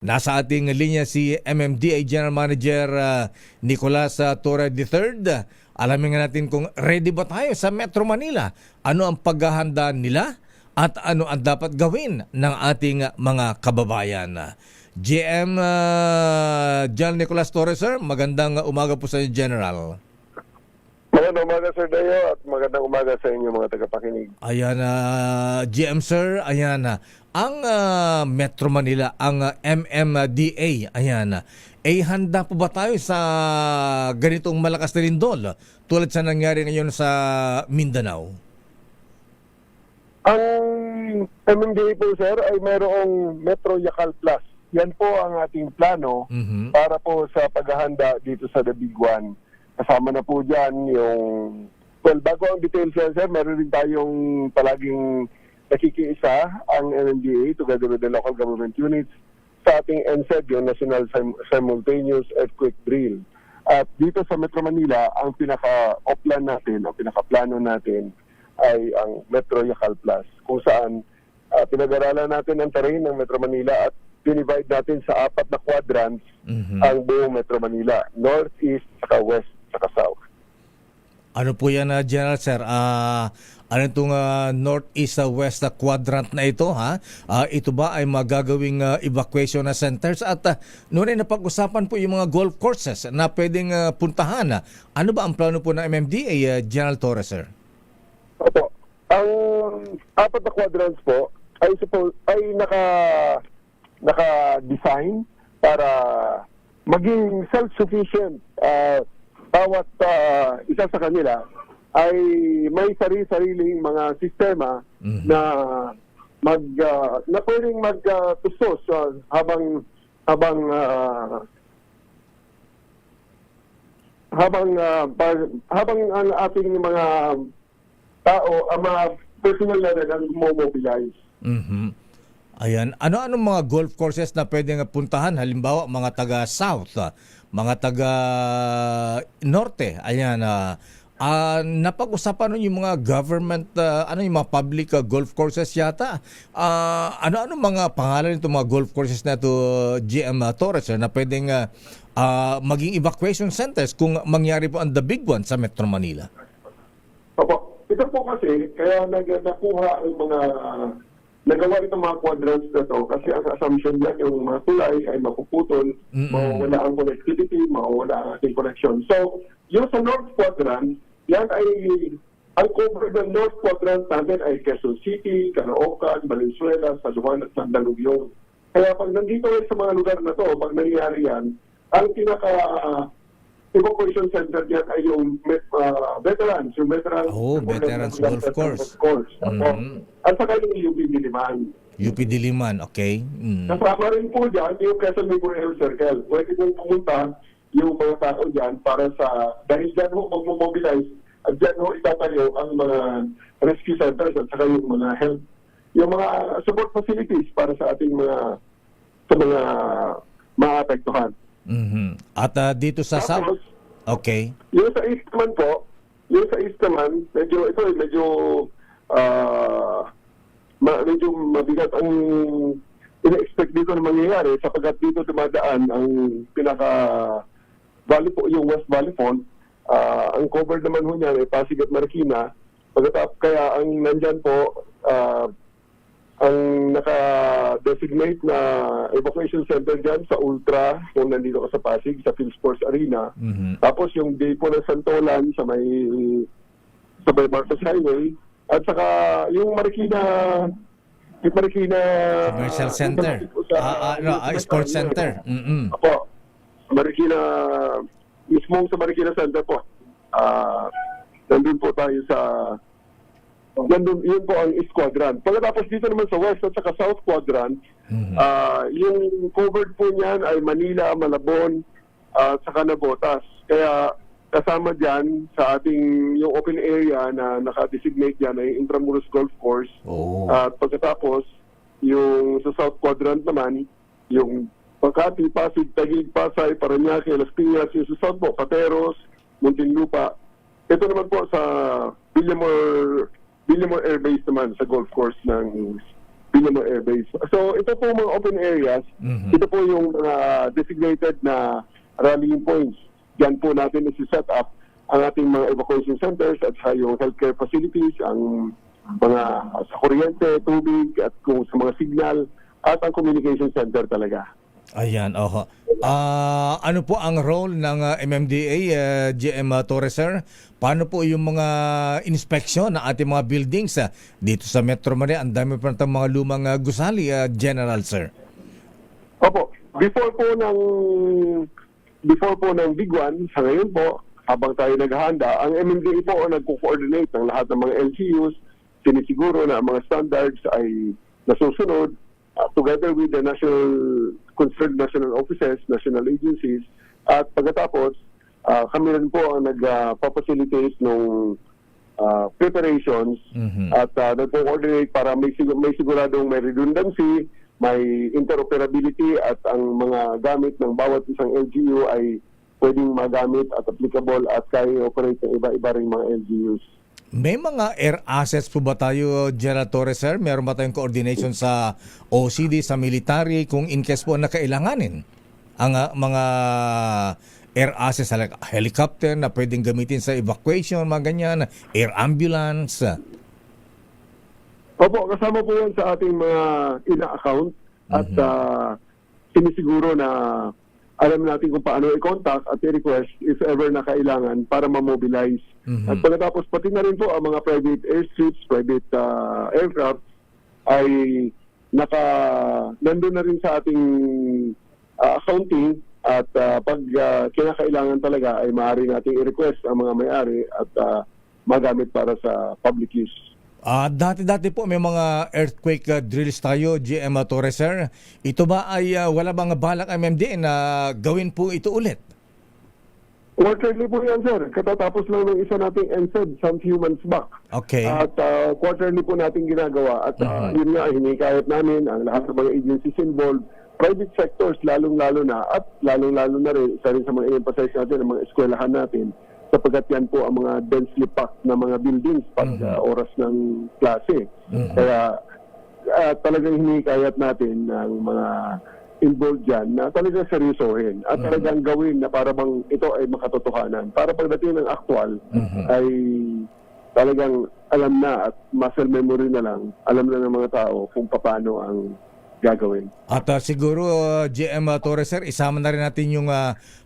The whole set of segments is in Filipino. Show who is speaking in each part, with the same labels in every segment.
Speaker 1: Nasa ating linya si MMDA General Manager Nicolas Torre III. Alamin nga natin kung ready ba tayo sa Metro Manila. Ano ang paghahanda nila at ano ang dapat gawin ng ating mga kababayan. GM General Nicolas Torre, sir, magandang umaga po sa inyo, General.
Speaker 2: Magandang umaga, Sir Dayo, at magandang umaga sa inyo mga tagapakinig.
Speaker 1: Ayan, GM sir, ayan, ang Metro Manila, ang MMDA, ayan, handa po ba tayo sa ganitong malakas na lindol tulad sa nangyari ngayon sa Mindanao?
Speaker 2: Ang MMDA po, Sir, ay mayroong Metro Yacal Plus. Yan po ang ating plano para po sa paghahanda dito sa The Big One. Kasama na po dyan yung, well, bago ang details yan, sir, meron din tayong palaging nakikiisa ang MMDA together with the local government units sa ating NSED, yung National Simultaneous Earthquake Drill. At dito sa Metro Manila, ang pinaka-oplan natin, ang pinaka-plano natin ay ang Metro Yacal Plus, kung saan pinag-aralan natin ang terrain ng Metro Manila at dinivide natin sa 4 na quadrants ang buong Metro Manila, North, East, saka West, saka South.
Speaker 1: Ano po yan, General Sir? Ano itong North-East West quadrant na ito, ha? Ito ba ay magagawing evacuation na centers? At noon ay napag-usapan po yung mga golf courses na pwedeng puntahan. Ano ba ang plano po ng MMDA, General Torres, sir?
Speaker 2: Opo. Ang 4 na quadrants po ay naka-design para maging self-sufficient. Bawat isa sa kanila ay may sarili-sariling mga sistema na na pwedeng magtustos habang ang ating mga tao, ang mga personal na rin mobilize.
Speaker 1: Ayan. Ano-anong mga golf courses na pwedeng puntahan? Halimbawa, mga taga-south, mga taga-norte. Ayan. Napag-usapan nun yung mga government, yung mga public golf courses yata. Ano-ano mga pangalan nito mga golf courses na ito, GM Torres, na pwedeng maging evacuation centers kung mangyari po ang the big one sa Metro Manila?
Speaker 2: Opo. Ito po kasi, kaya nakuha ang mga nagawa itong mga quadrants na to kasi ang assumption niya yung mga tulay ay mapuputol, mawawala ang connectivity, mawawala ang ating connection. So, yung sa North Quadrant, yan ay, ang cover ng North Quadrant natin ay Quezon City, Caloocan, Valenzuela, Saluan at Mandaluyong. Kaya pag nandito ay sa mga lugar na to, pag nangyari yan, ang evacuation center yan ay yung veterans, yung veterans.
Speaker 1: Veterans Golf Course.
Speaker 2: At saka yung UP Diliman.
Speaker 1: UP Diliman, okay.
Speaker 2: Kasama rin po dyan yung Quezon Miguel Air Circle. Pwede pong pumunta yung mga tao dyan para dahil dyan ho mag-mobilize at dyan ho itatayo ang mga rescue centers at saka yung mga health, yung mga support facilities para sa ating mga maapektuhan.
Speaker 1: At dito sa South, okay.
Speaker 2: Yung sa East naman po, medyo mabigat ang ina-expect dito na mangyayari sapagkat dito dumadaan ang pinaka-valley po, yung West Valley Fault. Ang cover naman ho niyan ay Pasig at Marikina. Kaya ang nandyan po, ang naka-designate na evacuation center dyan sa Ultra, kung nandito ka sa Pasig, sa Philsports Arena. Tapos yung day po ng Santolan sa may Marcos Highway. At saka yung Marikina
Speaker 1: Commercial Center. Sports Center.
Speaker 2: Apo. Marikina, mismo sa Marikina Center po. Nandun po tayo yun po ang East Quadrant. Pagkatapos dito naman sa West at saka South Quadrant, yung covered po niyan ay Manila, Malabon, at saka Navotas. Kaya kasama dyan sa ating yung open area na naka-designate dyan ay Intramuros Golf Course. At pagkatapos, yung sa South Quadrant naman, yung Makati, Pasig, Taguig, Pasay, Parañaque, Las Piñas, yung sa South po, Pateros, Muntinlupa. Ito naman po sa Villamor Air Base naman sa golf course ng Villamor Air Base. So ito po mga open areas, ito po yung designated na rallying points. Diyan po natin isi-set up ang ating mga evacuation centers at sa yung healthcare facilities, ang mga sa kuryente, tubig, at kung sa mga signal, at ang communication center talaga.
Speaker 1: Ayan, oho. Ano po ang role ng MMDA, GM Torres, sir? Paano po yung mga inspeksyon ng ating mga buildings dito sa Metro Manila? Ang dami pa ng mga lumang gusali, General, sir.
Speaker 2: Opo, before po ng Big One, sa ngayon po, habang tayo naghahanda, ang MMDA po ang nagko-coordinate ng lahat ng mga LGUs, sinisiguro na ang mga standards ay nasusunod, together with the concerned national offices, national agencies, at pagkatapos, kami rin po ang nagpa-facilitate ng preparations at nagpo-coordinate para may siguradong may redundancy, may interoperability at ang mga gamit ng bawat isang LGU ay pwedeng magamit at applicable at kaya operate ng iba-iba rin mga LGUs.
Speaker 1: May mga air assets po ba tayo, General Torres, sir? Meron ba tayong coordination sa OCD, sa military, kung in case po na kailanganin ang mga air assets, like helicopter na pwedeng gamitin sa evacuation, mga ganyan, air ambulance?
Speaker 2: Opo, kasama po yan sa ating mga ina-account at sinisiguro na alam natin kung paano i-contact at i-request if ever na kailangan para ma-mobilize. At pagkatapos pati na rin po ang mga private airstrips, private aircraft ay nandun na rin sa ating accounting at pag kinakailangan talaga ay maaari nating i-request ang mga may-ari at magamit para sa public use.
Speaker 1: Dati po may mga earthquake drills tayo, GM Torres, sir. Ito ba ay wala bang balak MMDA na gawin po ito ulit?
Speaker 2: Quarterly po yan, sir. Katatapos lang ng isa nating NSED some few months back.
Speaker 1: Okay.
Speaker 2: At quarterly po nating ginagawa. At yun nga, hinikayat namin ang lahat ng mga agencies involved, private sectors lalong-lalo na, at lalong-lalo na rin, isa rin sa mga i-emphasize natin, ang mga eskwelahan natin, sapagkat yan po ang mga densely packed na mga buildings pag oras ng klase. Kaya talagang hinikayat natin ng mga involved dyan na talagang seryosohin at talagang gawin na para bang ito ay makatotohanan. Para pagdating ng actual ay talagang alam na at muscle memory na lang, alam na ng mga tao kung paano ang gagawin.
Speaker 1: At siguro, GM Torres, sir, isama na rin natin yung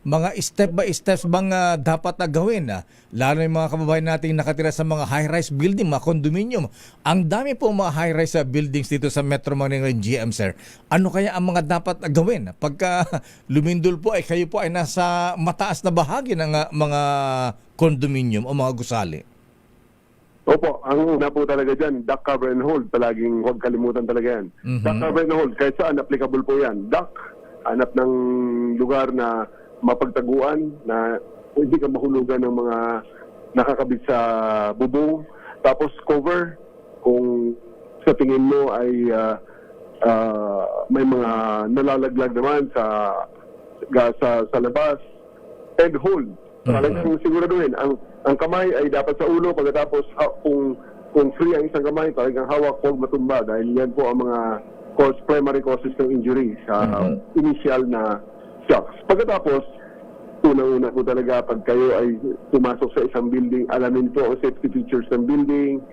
Speaker 1: mga step by steps bang dapat na gawin. Lalo yung mga kababayan natin nakatira sa mga high-rise building, mga condominium. Ang dami po mga high-rise buildings dito sa Metro Manila, GM, sir. Ano kaya ang mga dapat na gawin? Pagka lumindol po ay kayo po ay nasa mataas na bahagi ng mga condominium o mga gusali.
Speaker 2: Opo, ang una po talaga dyan, duck cover and hold. Palaging huwag kalimutan talaga yan. Duck cover and hold, kahit saan applicable po yan. Duck, hanap ng lugar na mapagtaguan, na hindi ka mahulugan ng mga nakakabit sa bubong. Tapos cover, kung sa tingin mo ay may mga nalalaglag naman sa labas. And hold. Talagang siguraduhin, ang kamay ay dapat sa ulo, pagkatapos kung free ang isang kamay, talagang hawak, huwag matumba dahil yan po ang mga primary causes ng injury sa initial na shocks. Pagkatapos, unang-una po talaga pag kayo ay pumasok sa isang building, alamin po ang safety features ng building,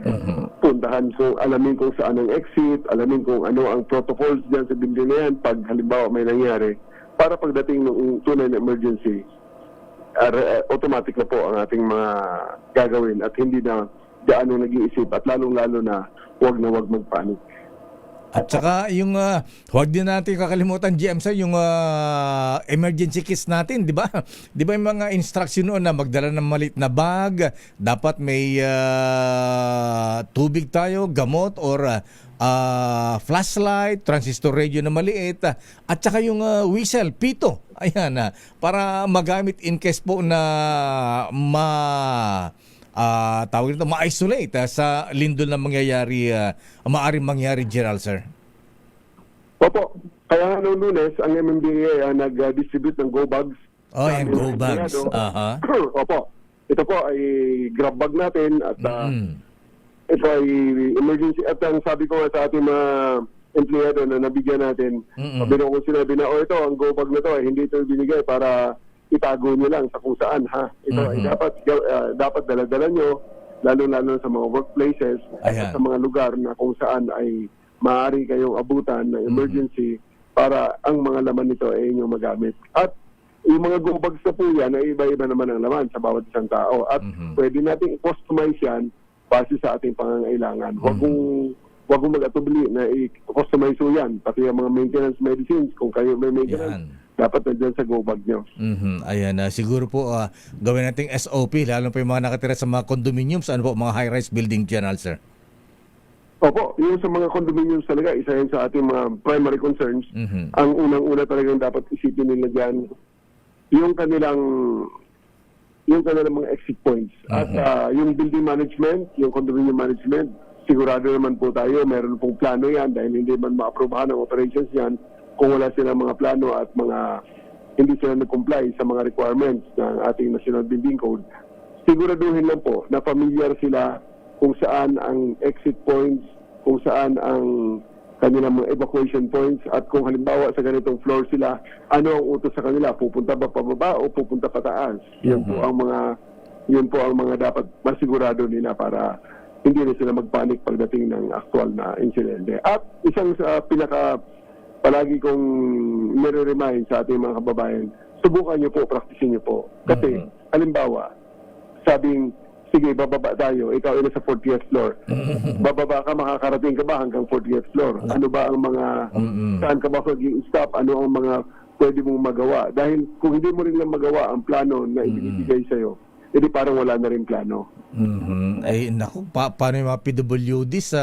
Speaker 2: puntahan kung alamin kung saan ang exit, alamin kung ano ang protocols dyan sa building na yan pag halimbawa may nangyari, para pagdating ng tunay na emergency, automatic na po ang ating mga gagawin at hindi na gaano nag-iisip at lalong-lalo na huwag magpanik.
Speaker 1: At saka yung huwag din natin kakalimutan, GM, sir, yung emergency kits natin, di ba? Di ba yung mga instruction noon na magdala ng maliit na bag, dapat may tubig tayo, gamot, or flashlight, transistor radio na maliit, at saka yung whistle, pito. Ayan, para magamit in case po na tawag nito, ma-isolate sa lindol na mangyayari, maaaring mangyari, Gerald, sir.
Speaker 2: Opo. Kaya nga noong Lunes, ang MMDA nag-distribute ng go bags.
Speaker 1: Oh, and go bags.
Speaker 2: Opo. Ito po ay grab bag natin at ito ay emergency. At ang sabi ko sa ating mga empleyado na nabigyan natin. Sabi kung sinabi na, ito, ang go bag na to, hindi ito binigay para itago nyo lang sa kung saan, ha? Ito ay dapat dala-dala nyo, lalo-lalo sa mga workplaces, at sa mga lugar na kung saan ay maaari kayong abutan ng emergency para ang mga laman nito ay inyong magamit. At yung mga go bags na po yan, ay iba-iba naman ang laman sa bawat isang tao. At pwede natin i-customize yan base sa ating pangangailangan. Huwag kong mag-atubili na i-customize yan. Pati yung mga maintenance medicines, kung kayo may maintenance, dapat nandiyan sa go bag nyo.
Speaker 1: Ayan, siguro po gawin nating SOP, lalo pa yung mga nakatira sa mga condominiums, ano po, mga high-rise building general, sir.
Speaker 2: Opo, yung sa mga condominiums talaga, isa yan sa ating mga primary concerns. Ang unang-una talagang dapat isipin nila dyan, yung kanilang mga exit points. At yung building management, yung condominium management, sigurado naman po tayo, meron pong plano yan dahil hindi man ma-aprobahan ang operations yan kung wala silang mga plano at hindi sila nag-comply sa mga requirements ng ating National Building Code. Siguraduhin lang po na familiar sila kung saan ang exit points, kung saan ang kanilang mga evacuation points, at kung halimbawa sa ganitong floor sila, ano ang utos sa kanila, pupunta ba pababa o pupunta pataas? Yun po ang mga dapat masigurado nila para hindi na sila magpanik pagdating ng aktual na insidente. At isang sa palagi kong nire-remind sa ating mga kababayan, subukan nyo po, practicein nyo po. Kasi, halimbawa, sabing, sige, bababa tayo, ikaw ay nasa 40th floor. Bababa ka, makakarating ka ba hanggang 40th floor? Ano ba ang mga, saan ka ba mag-i-stop? Ano ang mga pwede mong magawa? Dahil kung hindi mo rin lang magawa ang plano na ibinibigay sa'yo, edi parang wala na rin plano.
Speaker 1: Ay, naku, paano yung mga PWD sa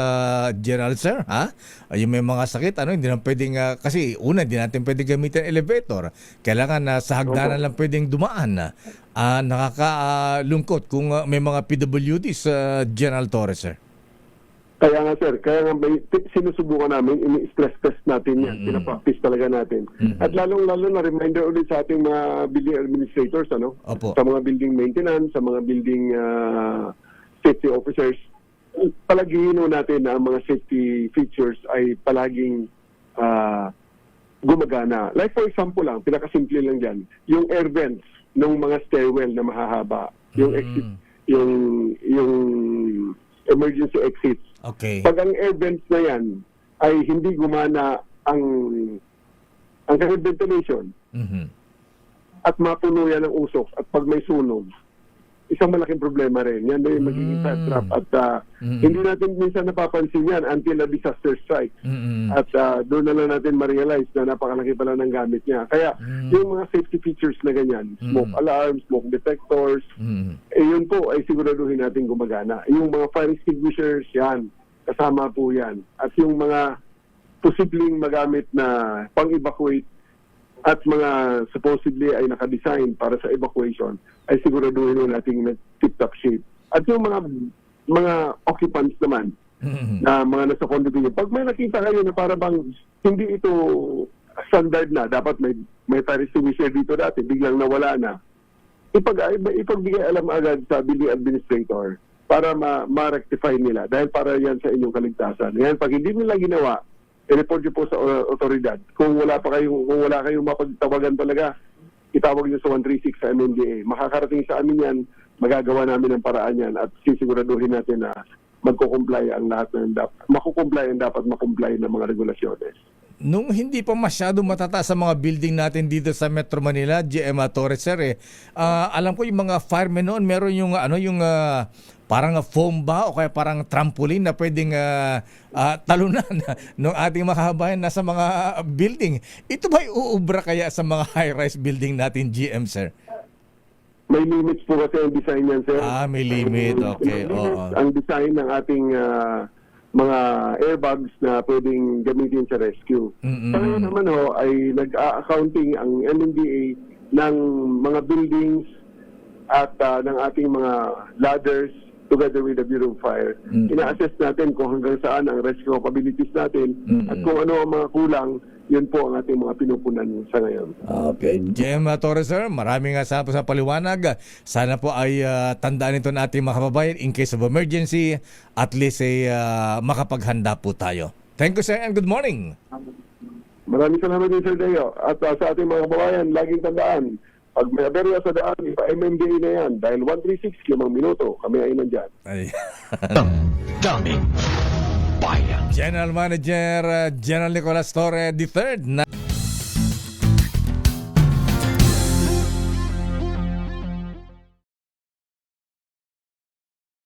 Speaker 1: general, sir? Ha? Yung may mga sakit, hindi na pwedeng, kasi una, hindi natin pwedeng gamitin elevator. Kailangan sa hagdanan lang pwedeng dumaan. Nakakalungkot kung may mga PWD sa General Torres, sir.
Speaker 2: Kaya nga, sir, sinusubukan namin, ini-stress test natin yan, pinapractice talaga natin. At lalong-lalo na reminder ulit sa ating mga building administrators,
Speaker 1: Opo.
Speaker 2: Sa mga building maintenance, sa mga building safety officers, palaging natin na ang mga safety features ay palaging gumagana. Like for example lang, pinakasimple lang dyan, yung air vents ng mga stairwell na mahahaba, yung exit, yung emergency exits.
Speaker 1: Okay.
Speaker 2: Pag ang air vents na yan ay hindi gumana ang air ventilation at mapuno yan ng usok at pag may sunog, isang malaking problema rin. Yan na yung magiging fast trap at hindi natin minsan napapansin yan until a disaster strikes. At doon na lang natin ma-realize na napakalaki pala ng gamit niya. Kaya yung mga safety features na ganyan, smoke alarms, smoke detectors, yun po ay siguraduhin natin gumagana. Yung mga fire extinguishers, yan, kasama po yan. At yung mga posibleng magamit na pang-evacuate at mga supposedly ay nakadesign para sa evacuation, ay siguraduhin natin na tip-top shape. At yung mga occupants naman, na mga nasa condominium, pag may nakita kayo na para bang hindi ito standard na, dapat may fire extinguisher dito dati, biglang nawala na, ipagbigay alam agad sa building administrator para ma-rectify nila, dahil para yan sa inyong kaligtasan. Yan, pag hindi nila ginawa, i-report nyo po sa otoridad. Kung wala kayong mapagtawagan talaga, itawag nyo sa 136 sa MMDA. Makakarating sa amin yan, magagawa namin ang paraan yan at sisiguraduhin natin na magko-comply ang lahat makukomply ang dapat makomply ng mga regulasyones.
Speaker 1: Nung hindi pa masyado matataas sa mga building natin dito sa Metro Manila, GM Torres, sir, alam ko yung mga firemen noon, meron yung parang foam ba o kaya parang trampoline na pwedeng talunan ng ating mga kababayan nasa mga building. Ito ba uubra kaya sa mga high-rise building natin, GM, sir?
Speaker 2: May limits po kasi ang design yan, sir.
Speaker 1: May limit. Okay.
Speaker 2: Ang design ng ating mga airbags na pwedeng gamitin sa rescue. Kaya naman ay nag-accounting ang MMDA ng mga buildings at ng ating mga ladders together with the Bureau of Fire. Ina-assess natin kung hanggang saan ang rescue capabilities natin at kung ano ang mga kulang, yun po ang ating mga pinupunan sa ngayon.
Speaker 1: Okay. GM Torres, sir, maraming salamat sa paliwanag. Sana po ay tandaan ito ng ating mga kababayan in case of emergency, at least ay makapaghanda po tayo. Thank you, sir, and good morning.
Speaker 2: Maraming salamat din, Sir Deo. At sa ating mga kababayan, laging tandaan, pag may aberya sa daan, ipa-MMDA na yan. Dahil 136, 5 minuto, kami ay nandyan.
Speaker 1: Ay.
Speaker 3: Daming bayan.
Speaker 1: General Manager General Nicolas Torre III na